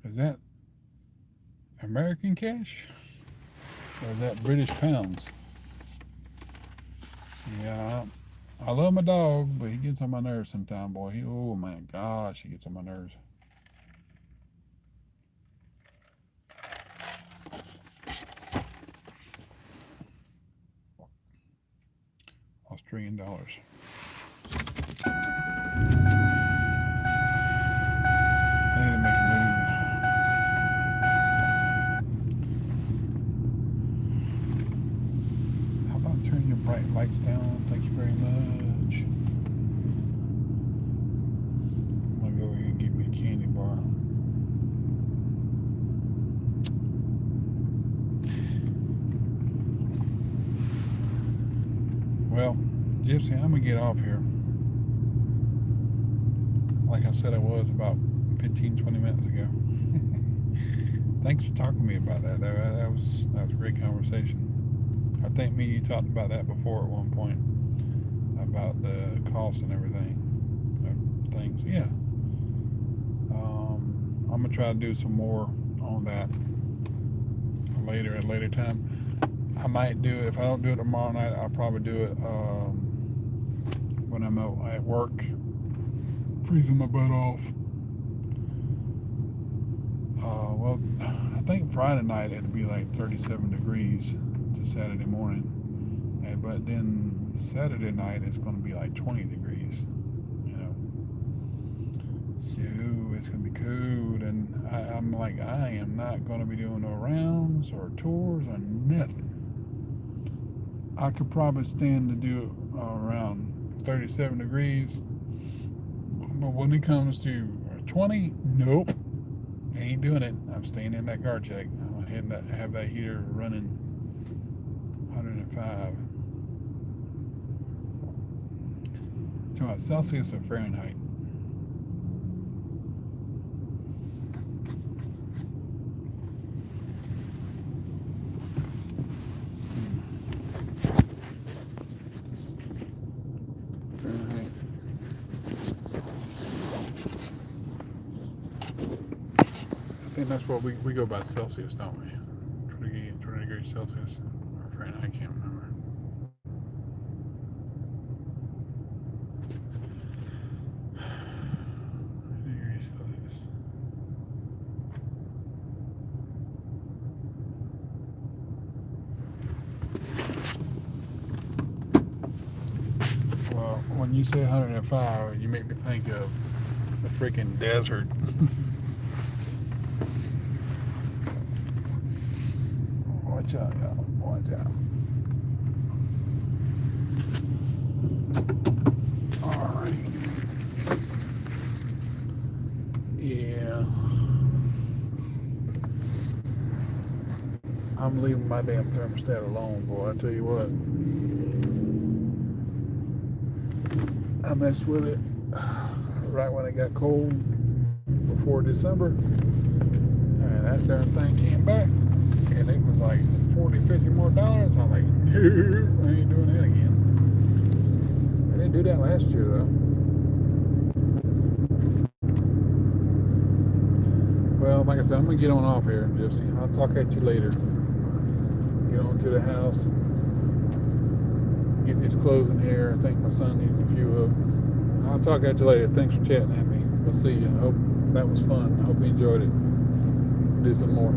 Is that American cash? Or is that British pounds? Yeah, I love my dog, but he gets on my nerves sometimes, boy. Oh my gosh, he gets on my nerves. trillion dollars. I need to make a move. How about turning your bright lights down? Thank you very much. I'm gonna go here and get me a candy bar. Well, Gypsy, I'm gonna get off here. Like I said, I was about 15-20 minutes ago. Thanks for talking to me about that. That was a great conversation. I think me and you talked about that before at one point, about the cost and everything. Things, yeah. I'm gonna try to do some more on that later at a later time. I might do it. If I don't do it tomorrow night, I'll probably do it when I'm at work, freezing my butt off. Well, I think Friday night it'll be like 37 degrees to Saturday morning, but then Saturday night it's going to be like 20 degrees. So it's going to be cool, and I'm like, I am not going to be doing no rounds or tours or nothing. I could probably stand to do around 37 degrees, but when it comes to 20, nope, ain't doing it. I'm staying in that guard check. I'm going to have that heater running 105. Talking about Celsius or Fahrenheit? I think that's what we go by Celsius, don't we? 20 degrees Celsius or Fahrenheit, I can't remember. Degrees Celsius. Well, when you say 105, you make me think of the freaking desert. Watch out, y'all. Watch out. Alright. Yeah. I'm leaving my damn thermostat alone, boy. I tell you what. I messed with it right when it got cold before December. And that darn thing came back. And it was like $40-50 more. I'm like, no, I ain't doing that again. I didn't do that last year though. Well, like I said, I'm gonna get on off here, Gypsy. I'll talk at you later. Get on to the house and get these clothes in here. I think my son needs a few of them. I'll talk at you later. Thanks for chatting at me. We'll see you. I hope that was fun. I hope you enjoyed it. Do some more.